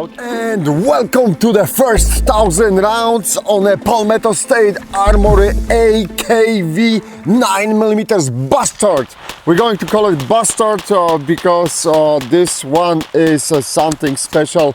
workout. And welcome to the first 1,000 rounds on a Palmetto State Armory AKV 9mm Bastard. We're going to call it Bastard because this one is something special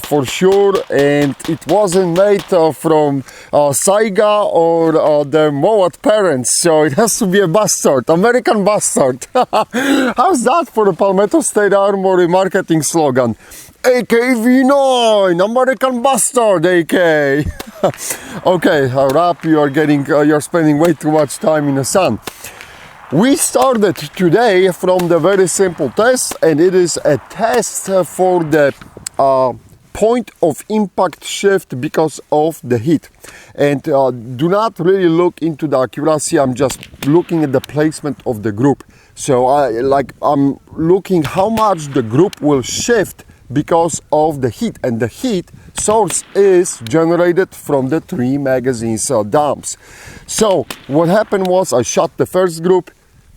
for sure, and it wasn't made from Saiga or the Mowat parents, so it has to be a Bastard, American Bastard. How's that for the Palmetto State Armory marketing slogan? AKV9, American Bastard, AK. Okay, Rap, you're spending way too much time in the sun. We started today from the very simple test, and it is a test for the point of impact shift because of the heat. And do not really look into the accuracy, I'm just looking at the placement of the group. So I'm looking how much the group will shift because of the heat, and the heat source is generated from the 3 magazines dumps. So what happened was I shot the first group,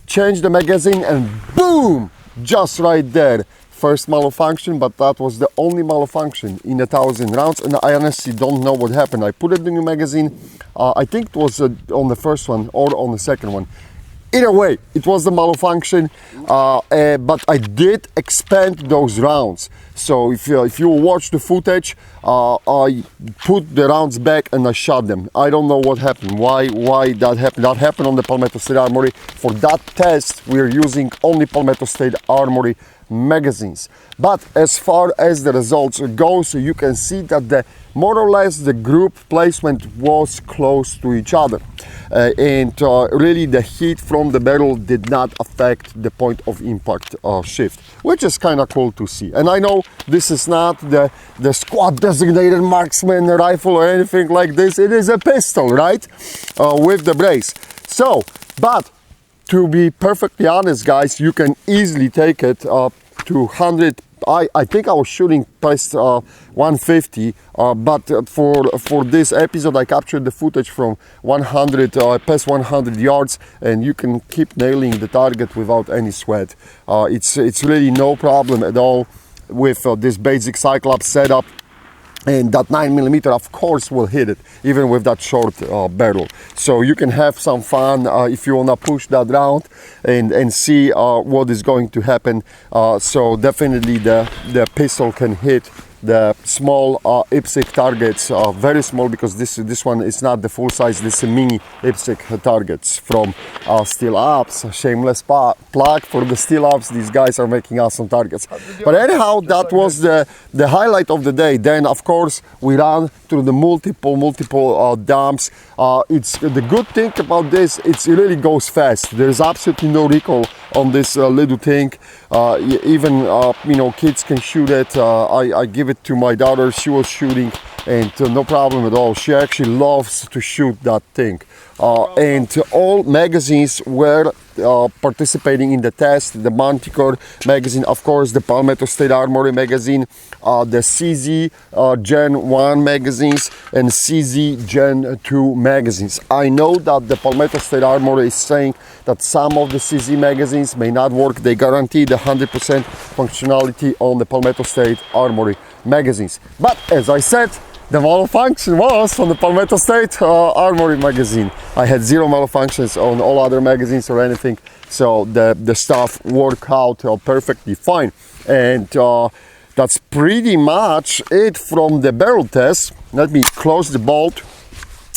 changed the magazine, and boom, just right there, first malfunction. But that was the only malfunction in 1,000 rounds, and I honestly don't know what happened. I put it in the new magazine, I think it was on the first one or on the second one. Either way, it was the malfunction, but I did expand those rounds. So if you watch the footage, I put the rounds back and I shot them. I don't know what happened, why that happened. That happened on the Palmetto State Armory. For that test, we're using only Palmetto State Armory magazines. But as far as the results go, so you can see that more or less the group placement was close to each other, and really the heat from the barrel did not affect the point of impact shift, which is kind of cool to see. And I know this is not the squad designated marksman rifle or anything like this. It is a pistol, right, with the brace. So, but to be perfectly honest, guys, you can easily take it up to 100. I think I was shooting past 150, but for this episode I captured the footage from 100, past 100 yards, and you can keep nailing the target without any sweat. It's really no problem at all with this basic Cyclops setup. And that 9mm, of course, will hit it, even with that short barrel. So you can have some fun if you wanna push that round and see what is going to happen. So definitely the pistol can hit the small IPSC targets, very small, because this one is not the full size. This is mini IPSC targets from Steel Ops. Shameless plug for the Steel Ops. These guys are making awesome targets. But anyhow, that was the highlight of the day. Then of course we ran through the multiple dumps. It's the good thing about this, it really goes fast. There's absolutely no recoil on this little thing. Even kids can shoot it. I give it to my daughter, she was shooting, and no problem at all. She actually loves to shoot that thing. And all magazines were participating in the test. The Manticore magazine, of course, the Palmetto State Armory magazine, the CZ Gen 1 magazines, and CZ Gen 2 magazines. I know that the Palmetto State Armory is saying that some of the CZ magazines may not work. They guarantee the 100% functionality on the Palmetto State Armory magazines. But as I said, the malfunction was on the Palmetto State Armory magazine. I had 0 malfunctions on all other magazines or anything, so the stuff worked out perfectly fine. And that's pretty much it from the barrel test. Let me close the bolt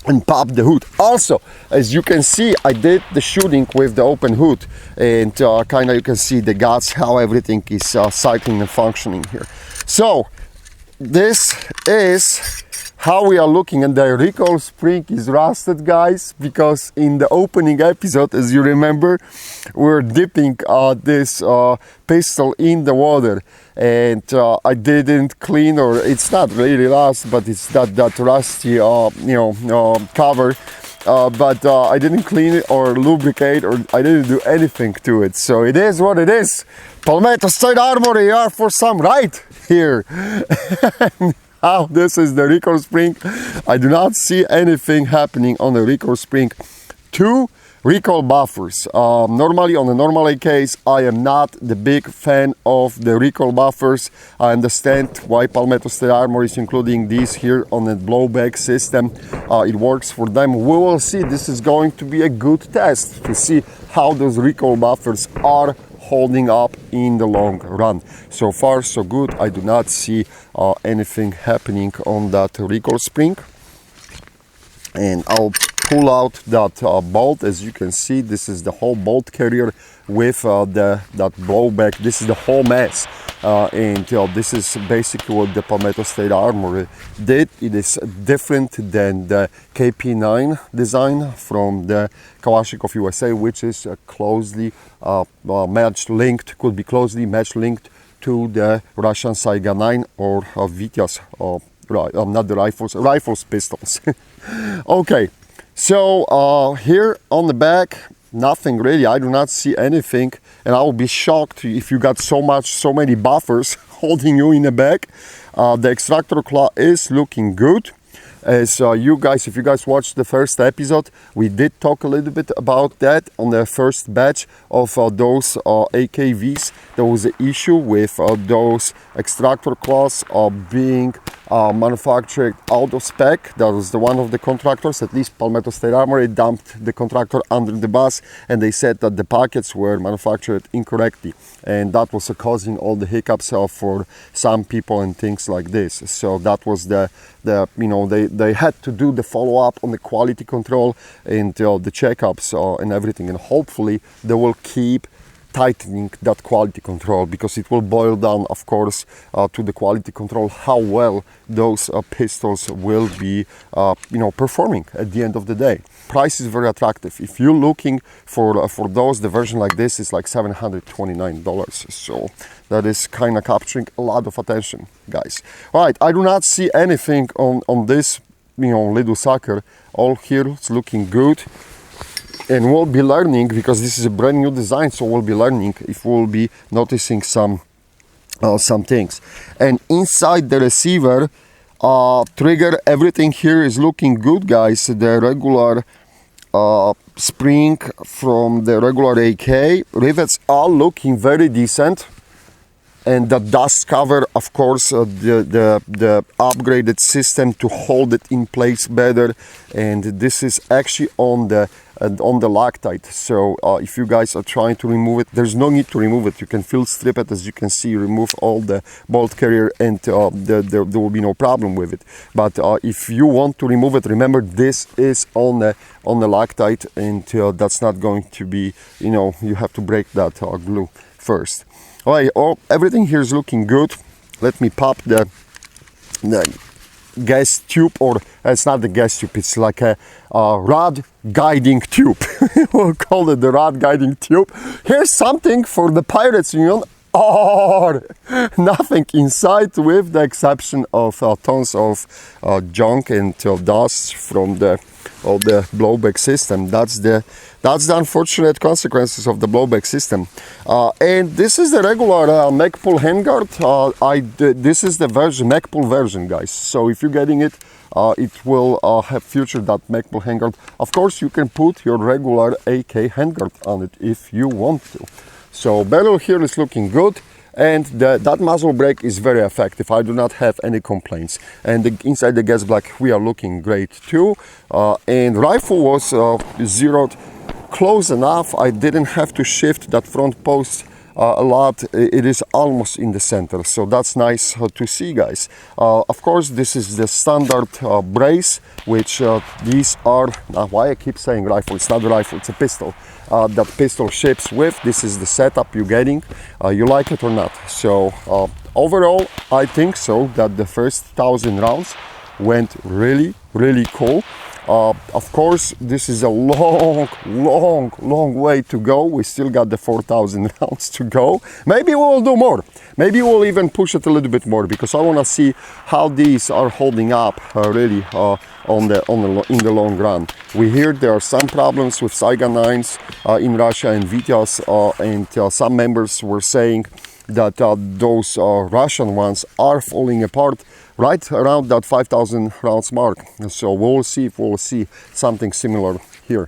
and pop the hood. Also, as you can see, I did the shooting with the open hood, and kind of you can see the guts, how everything is cycling and functioning here. So this is how we are looking, and the recoil spring is rusted, guys, because in the opening episode, as you remember, we're dipping this pistol in the water, and I didn't clean, or it's not really rust, but it's that rusty cover, but I didn't clean it or lubricate, or I didn't do anything to it. So it is what it is. Palmetto State Armory, you are for some right here. Now this is the recoil spring. I do not see anything happening on the recoil spring. 2 Recoil buffers. Normally on the normal AKs, I am not the big fan of the recoil buffers. I understand why Palmetto State Armor is including these here on the blowback system. It works for them. We will see. This is going to be a good test to see how those recoil buffers are holding up in the long run. So far so good. I do not see anything happening on that recoil spring. And I'll pull out that bolt. As you can see, this is the whole bolt carrier with that blowback. This is the whole mess, and this is basically what the Palmetto State Armor did. It is different than the KP9 design from the Kalashnikov USA, which is closely matched linked, could be closely matched linked to the Russian Saiga 9 or Vityaz, not the rifles, pistols. Okay, so here on the back, nothing really. I do not see anything, and I will be shocked if you got so many buffers holding you in the back. The extractor claw is looking good. As if you guys watched the first episode, we did talk a little bit about that on the first batch of those AKVs. There was an issue with those extractor claws being manufactured out of spec. That was the one of the contractors, at least Palmetto State Armor. It dumped the contractor under the bus, and they said that the packets were manufactured incorrectly, and that was causing all the hiccups for some people and things like this. So that was they had to do the follow-up on the quality control and the checkups and everything, and hopefully they will keep tightening that quality control, because it will boil down, of course, to the quality control, how well those pistols will be performing at the end of the day. Price is very attractive. If you're looking for those, the version like this is like $729, so that is kind of capturing a lot of attention, guys. All right, I do not see anything on this little sucker. All here is looking good. And we'll be learning, because this is a brand new design, so we'll be learning if we'll be noticing some things. And inside the receiver trigger, everything here is looking good, guys. The regular spring from the regular AK rivets are looking very decent. And the dust cover, of course, the upgraded system to hold it in place better. And this is actually on the Loctite. So if you guys are trying to remove it, there's no need to remove it. You can field strip it, as you can see, remove all the bolt carrier, and there will be no problem with it. But if you want to remove it, remember this is on the Loctite, and that's not going to be, you have to break that glue first. All right, everything here is looking good. Let me pop the gas tube, or it's not the gas tube, it's like a rod guiding tube. We'll call it the rod guiding tube. Here's something for the Pirates Union, or nothing inside, with the exception of tons of junk and dust from the blowback system. That's the unfortunate consequences of the blowback system. And this is the regular Magpul handguard. This is the Magpul version, guys. So if you're getting it, it will have featured that Magpul handguard. Of course, you can put your regular AK handguard on it if you want to. So barrel here is looking good, and that muzzle brake is very effective. I do not have any complaints. And inside the gas block, we are looking great too. And rifle was zeroed close enough. I didn't have to shift that front post a lot. It is almost in the center, so that's nice to see, guys. Of course, this is the standard brace, which these are, why I keep saying rifle, it's not a rifle, it's a pistol. That pistol ships with. This is the setup you're getting. You like it or not. So overall, I think so that the first 1,000 rounds went really cool. Of course, this is a long way to go. We still got the 4,000 rounds to go. Maybe we'll do more. Maybe we'll even push it a little bit more, because I want to see how these are holding up really in the long run. We hear there are some problems with Saiga 9s in Russia and Vityaz, and some members were saying that those Russian ones are falling apart right around that 5,000 rounds mark. So we'll see if we'll see something similar here,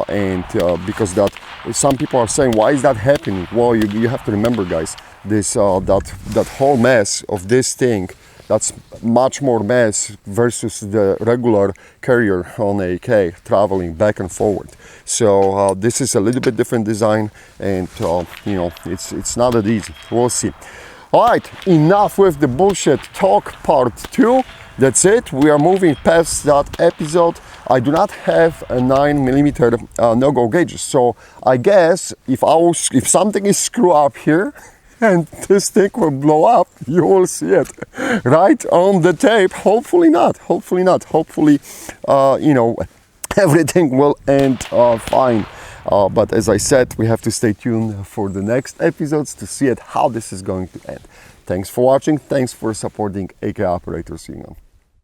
and because that some people are saying, why is that happening? Well, you have to remember, guys, this that whole mess of this thing, that's much more mess versus the regular carrier on AK traveling back and forward. So this is a little bit different design, and you know, it's not that easy. We'll see. All right, enough with the bullshit talk part 2. That's it. We are moving past that episode. I do not have a 9mm no-go gauges, so I guess if something is screwed up here and this thing will blow up, you will see it right on the tape. Hopefully not. Hopefully not. Hopefully, you know, everything will end fine. But as I said, we have to stay tuned for the next episodes to see how this is going to end. Thanks for watching. Thanks for supporting AK Operator. See you.